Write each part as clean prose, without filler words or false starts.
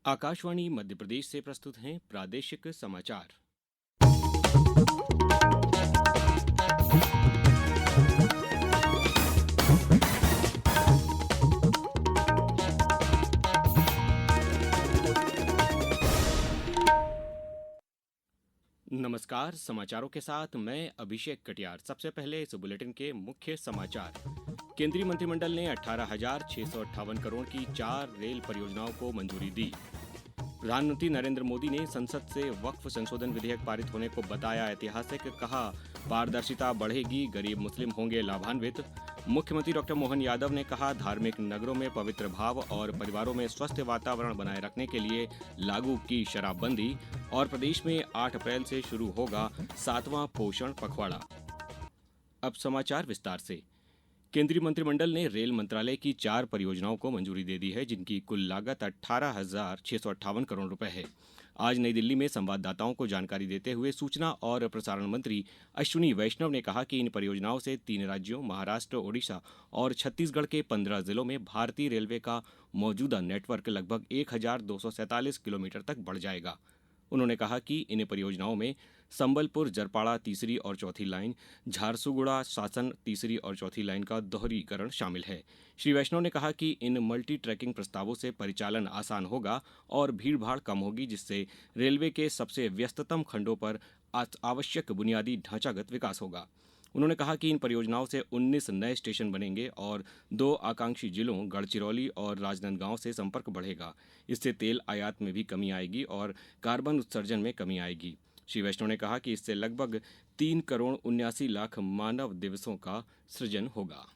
आकाशवाणी मध्य प्रदेश से प्रस्तुत हैं प्रादेशिक समाचार। नमस्कार, समाचारों के साथ मैं अभिषेक कटियार। सबसे पहले इस बुलेटिन के मुख्य समाचार। केंद्रीय मंत्रिमंडल ने 18,658 करोड़ की 4 रेल परियोजनाओं को मंजूरी दी। प्रधानमंत्री नरेंद्र मोदी ने संसद से वक्फ संशोधन विधेयक पारित होने को बताया ऐतिहासिक। कहा, पारदर्शिता बढ़ेगी, गरीब मुस्लिम होंगे लाभान्वित। मुख्यमंत्री डॉक्टर मोहन यादव ने कहा, धार्मिक नगरों में पवित्र भाव और परिवारों में स्वस्थ वातावरण बनाए रखने के लिए लागू की शराबबंदी। और प्रदेश में 8 अप्रैल से शुरू होगा 7वां पोषण पखवाड़ा। अब समाचार विस्तार से। केंद्रीय मंत्रिमंडल ने रेल मंत्रालय की 4 परियोजनाओं को मंजूरी दे दी है, जिनकी कुल लागत 18,658 करोड़ रुपए है। आज नई दिल्ली में संवाददाताओं को जानकारी देते हुए सूचना और प्रसारण मंत्री अश्विनी वैष्णव ने कहा कि इन परियोजनाओं से 3 राज्यों महाराष्ट्र, ओडिशा और छत्तीसगढ़ के 15 जिलों में भारतीय रेलवे का मौजूदा नेटवर्क लगभग 1,247 किलोमीटर तक बढ़ जाएगा। उन्होंने कहा कि इन परियोजनाओं में संबलपुर जरपाड़ा तीसरी और चौथी लाइन, झारसुगुड़ा शासन तीसरी और चौथी लाइन का दोहरीकरण शामिल है। श्री वैष्णव ने कहा कि इन मल्टी ट्रैकिंग प्रस्तावों से परिचालन आसान होगा और भीड़भाड़ कम होगी, जिससे रेलवे के सबसे व्यस्ततम खंडों पर आवश्यक बुनियादी ढांचागत विकास होगा। उन्होंने कहा कि इन परियोजनाओं से 19 नए स्टेशन बनेंगे और 2 आकांक्षी जिलों गढ़चिरौली और राजनांदगांव से संपर्क बढ़ेगा। इससे तेल आयात में भी कमी आएगी और कार्बन उत्सर्जन में कमी आएगी। श्री वैष्णव ने कहा कि इससे लगभग 3 करोड़ 79 लाख मानव दिवसों का सृजन होगा।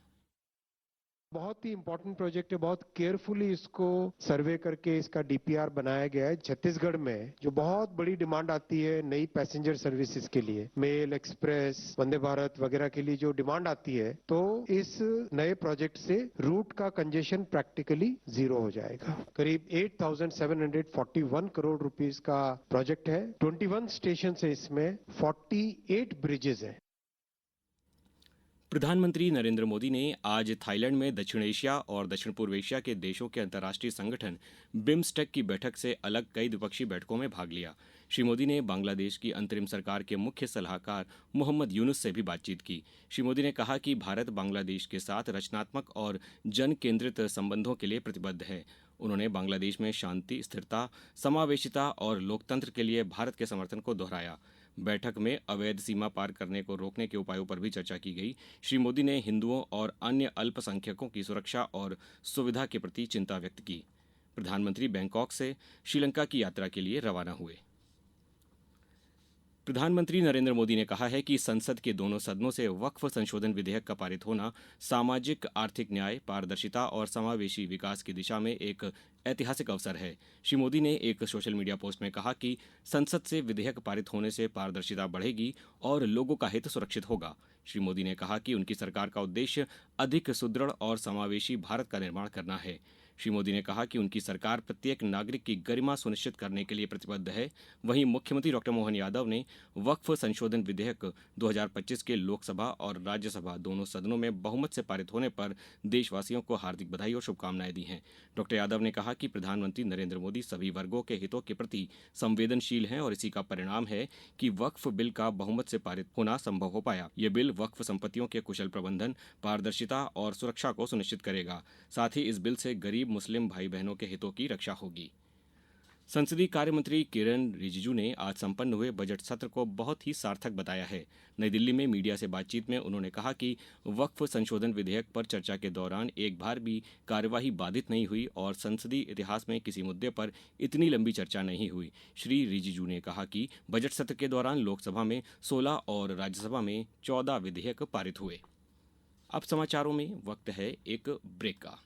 बहुत ही इंपॉर्टेंट प्रोजेक्ट है। बहुत केयरफुली इसको सर्वे करके इसका डीपीआर बनाया गया है। छत्तीसगढ़ में जो बहुत बड़ी डिमांड आती है नई पैसेंजर सर्विसेज के लिए, मेल एक्सप्रेस, वंदे भारत वगैरह के लिए जो डिमांड आती है, तो इस नए प्रोजेक्ट से रूट का कंजेशन प्रैक्टिकली 0 हो जाएगा। करीब 8,741 करोड़ रुपीस का प्रोजेक्ट है। 21 स्टेशन है, इसमें 48 ब्रिजेस हैं। प्रधानमंत्री नरेंद्र मोदी ने आज थाईलैंड में दक्षिण एशिया और दक्षिण पूर्व एशिया के देशों के अंतर्राष्ट्रीय संगठन बिम्स्टेक की बैठक से अलग कई द्विपक्षीय बैठकों में भाग लिया। श्री मोदी ने बांग्लादेश की अंतरिम सरकार के मुख्य सलाहकार मोहम्मद यूनुस से भी बातचीत की। श्री मोदी ने कहा कि भारत बांग्लादेश के साथ रचनात्मक और जन केंद्रित संबंधों के लिए प्रतिबद्ध है। उन्होंने बांग्लादेश में शांति, स्थिरता, समावेशिता और लोकतंत्र के लिए भारत के समर्थन को दोहराया। बैठक में अवैध सीमा पार करने को रोकने के उपायों पर भी चर्चा की गई। श्री मोदी ने हिंदुओं और अन्य अल्पसंख्यकों की सुरक्षा और सुविधा के प्रति चिंता व्यक्त की। प्रधानमंत्री बैंकॉक से श्रीलंका की यात्रा के लिए रवाना हुए। प्रधानमंत्री नरेंद्र मोदी ने कहा है कि संसद के दोनों सदनों से वक्फ संशोधन विधेयक का पारित होना सामाजिक आर्थिक न्याय, पारदर्शिता और समावेशी विकास की दिशा में एक ऐतिहासिक अवसर है। श्री मोदी ने एक सोशल मीडिया पोस्ट में कहा कि संसद से विधेयक पारित होने से पारदर्शिता बढ़ेगी और लोगों का हित सुरक्षित होगा। श्री मोदी ने कहा कि उनकी सरकार का उद्देश्य अधिक सुदृढ़ और समावेशी भारत का निर्माण करना है। श्री मोदी ने कहा कि उनकी सरकार प्रत्येक नागरिक की गरिमा सुनिश्चित करने के लिए प्रतिबद्ध है। वहीं मुख्यमंत्री डॉक्टर मोहन यादव ने वक्फ संशोधन विधेयक 2025 के लोकसभा और राज्यसभा दोनों सदनों में बहुमत से पारित होने पर देशवासियों को हार्दिक बधाई और शुभकामनाएं दी हैं। डॉक्टर यादव ने कहा कि प्रधानमंत्री नरेंद्र मोदी सभी वर्गों के हितों के प्रति संवेदनशील हैं और इसी का परिणाम है कि वक्फ बिल का बहुमत से पारित होना संभव हो पाया। ये बिल वक्फ संपत्तियों के कुशल प्रबंधन, पारदर्शिता और सुरक्षा को सुनिश्चित करेगा। साथ ही इस बिल से गरीब मुस्लिम भाई बहनों के हितों की रक्षा होगी। संसदीय कार्य मंत्री किरेन रिजिजू ने आज संपन्न हुए बजट सत्र को बहुत ही सार्थक बताया है। नई दिल्ली में मीडिया से बातचीत में उन्होंने कहा कि वक्फ संशोधन विधेयक पर चर्चा के दौरान एक बार भी कार्यवाही बाधित नहीं हुई और संसदीय इतिहास में किसी मुद्दे पर इतनी लंबी चर्चा नहीं हुई। श्री रिजिजू ने कहा कि बजट सत्र के दौरान लोकसभा में 16 और राज्यसभा में 14 विधेयक पारित हुए। अब समाचारों में वक्त है एक ब्रेक का।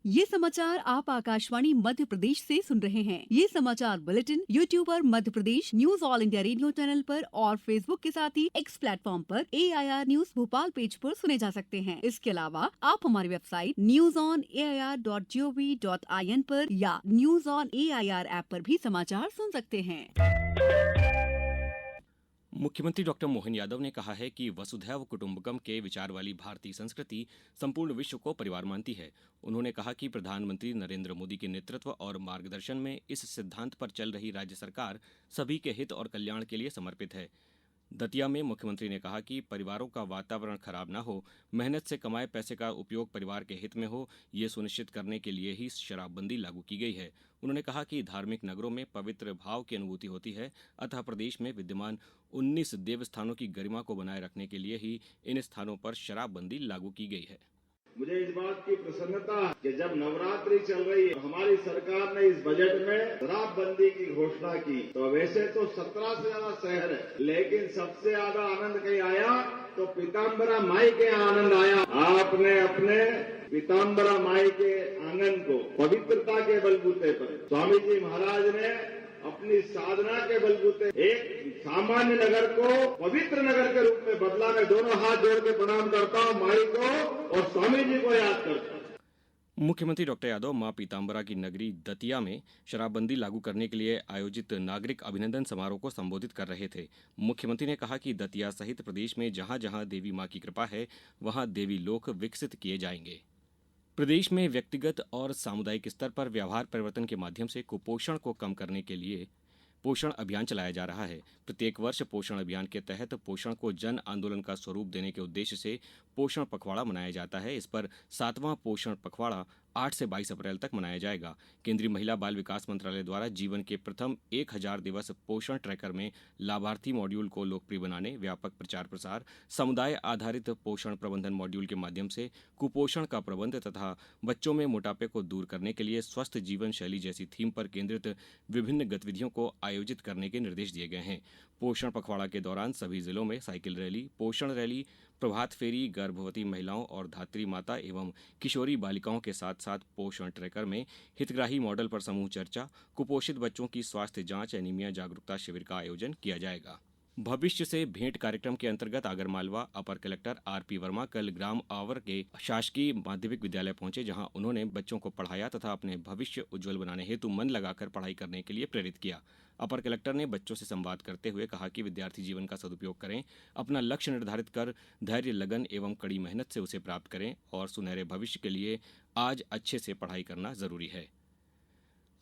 ये समाचार आप आकाशवाणी मध्य प्रदेश से सुन रहे हैं। ये समाचार बुलेटिन YouTube पर Madhya Pradesh news all India radio channel पर और फेसबुक के साथ ही एक्स प्लेटफॉर्म पर AIR न्यूज भोपाल पेज पर सुने जा सकते हैं। इसके अलावा आप हमारी वेबसाइट newsonair.gov.in पर या न्यूज ऑन AIR ऐप पर भी समाचार सुन सकते हैं। मुख्यमंत्री डॉक्टर मोहन यादव ने कहा है कि वसुधैव कुटुंबकम के विचार वाली भारतीय संस्कृति संपूर्ण विश्व को परिवार मानती है। उन्होंने कहा कि प्रधानमंत्री नरेंद्र मोदी के नेतृत्व और मार्गदर्शन में इस सिद्धांत पर चल रही राज्य सरकार सभी के हित और कल्याण के लिए समर्पित है। दतिया में मुख्यमंत्री ने कहा कि परिवारों का वातावरण खराब न हो, मेहनत से कमाए पैसे का उपयोग परिवार के हित में हो, ये सुनिश्चित करने के लिए ही शराबबंदी लागू की गई है। उन्होंने कहा कि धार्मिक नगरों में पवित्र भाव की अनुभूति होती है, अतः प्रदेश में विद्यमान 19 देवस्थानों की गरिमा को बनाए रखने के लिए ही इन स्थानों पर शराबबंदी लागू की गई है। मुझे इस बात की प्रसन्नता है कि जब नवरात्रि चल रही है, हमारी सरकार ने इस बजट में शराबबंदी की घोषणा की। तो वैसे तो 17 से ज्यादा शहर है, लेकिन सबसे ज्यादा आनंद कहीं आया तो पीताम्बरा माई के आनंद आया। आपने अपने पीताम्बरा माई के आंगन को पवित्रता के बलबूते पर स्वामी जी महाराज ने अपनी साधना के बलबूते एक सामान्य नगर को पवित्र नगर के रूप में बदला। मैं दोनों हाथ जोड़ के प्रणाम करता हूं माई को और स्वामी जी को याद करता हूं। मुख्यमंत्री डॉक्टर यादव मां पीताम्बरा की नगरी दतिया में शराबबंदी लागू करने के लिए आयोजित नागरिक अभिनंदन समारोह को संबोधित कर रहे थे। मुख्यमंत्री ने कहा कि दतिया सहित प्रदेश में जहां जहां देवी मां की कृपा है, वहां देवी लोक विकसित किए जाएंगे। प्रदेश में व्यक्तिगत और सामुदायिक स्तर पर व्यवहार परिवर्तन के माध्यम से कुपोषण को कम करने के लिए पोषण अभियान चलाया जा रहा है। प्रत्येक वर्ष पोषण अभियान के तहत पोषण को जन आंदोलन का स्वरूप देने के उद्देश्य से पोषण पखवाड़ा मनाया जाता है। इस पर 7वां पोषण पखवाड़ा 8 से 22 अप्रैल तक मनाया जाएगा। केंद्रीय महिला बाल विकास मंत्रालय द्वारा जीवन के प्रथम 1000 दिवस पोषण ट्रैकर में लाभार्थी मॉड्यूल को लोकप्रिय बनाने, व्यापक प्रचार प्रसार, समुदाय आधारित पोषण प्रबंधन मॉड्यूल के माध्यम से कुपोषण का प्रबंध तथा बच्चों में मोटापे को दूर करने के लिए स्वस्थ जीवन शैली जैसी थीम पर केंद्रित विभिन्न गतिविधियों को आयोजित करने के निर्देश दिए गए हैं। पोषण पखवाड़ा के दौरान सभी जिलों में साइकिल रैली, पोषण रैली, प्रभात फेरी, गर्भवती महिलाओं और धात्री माता एवं किशोरी बालिकाओं के साथ साथ पोषण ट्रैकर में हितग्राही मॉडल पर समूह चर्चा, कुपोषित बच्चों की स्वास्थ्य जांच, एनीमिया जागरूकता शिविर का आयोजन किया जाएगा। भविष्य से भेंट कार्यक्रम के अंतर्गत आगरमालवा अपर कलेक्टर आरपी वर्मा कल ग्राम आवर के शासकीय माध्यमिक विद्यालय पहुंचे, जहां उन्होंने बच्चों को पढ़ाया तथा अपने भविष्य उज्जवल बनाने हेतु मन लगाकर पढ़ाई करने के लिए प्रेरित किया। अपर कलेक्टर ने बच्चों से संवाद करते हुए कहा कि विद्यार्थी जीवन का सदुपयोग करें, अपना लक्ष्य निर्धारित कर धैर्य, लगन एवं कड़ी मेहनत से उसे प्राप्त करें और सुनहरे भविष्य के लिए आज अच्छे से पढ़ाई करना जरूरी है।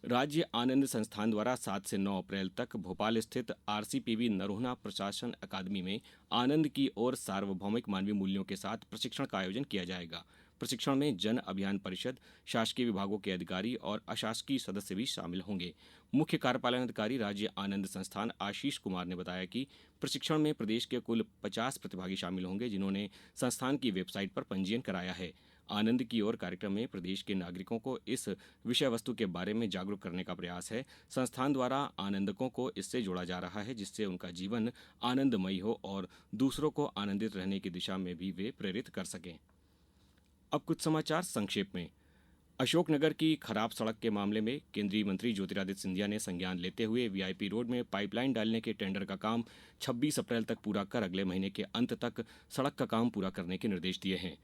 राज्य आनंद संस्थान द्वारा 7 से 9 अप्रैल तक भोपाल स्थित आरसीपीवी नरोहना प्रशासन अकादमी में आनंद की ओर सार्वभौमिक मानवीय मूल्यों के साथ प्रशिक्षण का आयोजन किया जाएगा। प्रशिक्षण में जन अभियान परिषद, शासकीय विभागों के अधिकारी और अशासकीय सदस्य भी शामिल होंगे। मुख्य कार्यपालन अधिकारी राज्य आनंद संस्थान आशीष कुमार ने बताया कि प्रशिक्षण में प्रदेश के कुल 50 प्रतिभागी शामिल होंगे, जिन्होंने संस्थान की वेबसाइट पर पंजीयन कराया है। आनंद की ओर कार्यक्रम में प्रदेश के नागरिकों को इस विषय वस्तु के बारे में जागरूक करने का प्रयास है। संस्थान द्वारा आनंदकों को इससे जोड़ा जा रहा है, जिससे उनका जीवन आनंदमयी हो और दूसरों को आनंदित रहने की दिशा में भी वे प्रेरित कर सकें। अब कुछ समाचार संक्षेप में। अशोकनगर की खराब सड़क के मामले में केंद्रीय मंत्री ज्योतिरादित्य सिंधिया ने संज्ञान लेते हुए वीआईपी रोड में पाइपलाइन डालने के टेंडर का काम 26 अप्रैल तक पूरा कर अगले महीने के अंत तक सड़क का काम पूरा करने के निर्देश दिए हैं।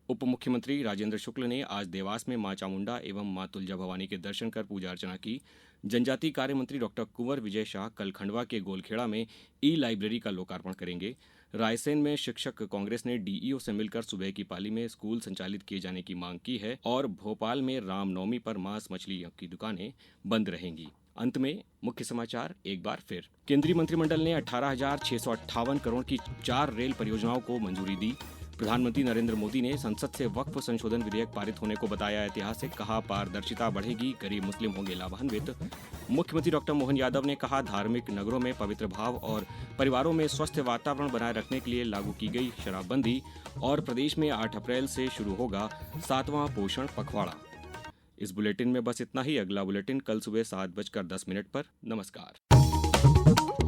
उप मुख्यमंत्री राजेंद्र शुक्ल ने आज देवास में मां चामुंडा एवं मां तुलजा भवानी के दर्शन कर पूजा अर्चना की। जनजातीय कार्य मंत्री डॉक्टर कुंवर विजय शाह कल खंडवा के गोलखेड़ा में ई लाइब्रेरी का लोकार्पण करेंगे। रायसेन में शिक्षक कांग्रेस ने डीईओ से मिलकर सुबह की पाली में स्कूल संचालित किए जाने की मांग की है और भोपाल में रामनवमी पर मांस मछली की दुकानें बंद रहेंगी। अंत में मुख्य समाचार एक बार फिर। केंद्रीय मंत्रिमंडल ने 18,658 करोड़ की 4 रेल परियोजनाओं को मंजूरी दी। प्रधानमंत्री नरेंद्र मोदी ने संसद से वक्फ संशोधन विधेयक पारित होने को बताया ऐतिहासिक, कहा पारदर्शिता बढ़ेगी, गरीब मुस्लिम होंगे लाभान्वित। मुख्यमंत्री डॉक्टर मोहन यादव ने कहा धार्मिक नगरों में पवित्र भाव और परिवारों में स्वस्थ वातावरण बनाए रखने के लिए लागू की गई शराबबंदी और प्रदेश में 8 अप्रैल से शुरू होगा 7वां पोषण पखवाड़ा। इस बुलेटिन में बस इतना ही। अगला बुलेटिन कल सुबह 7:10 पर। नमस्कार।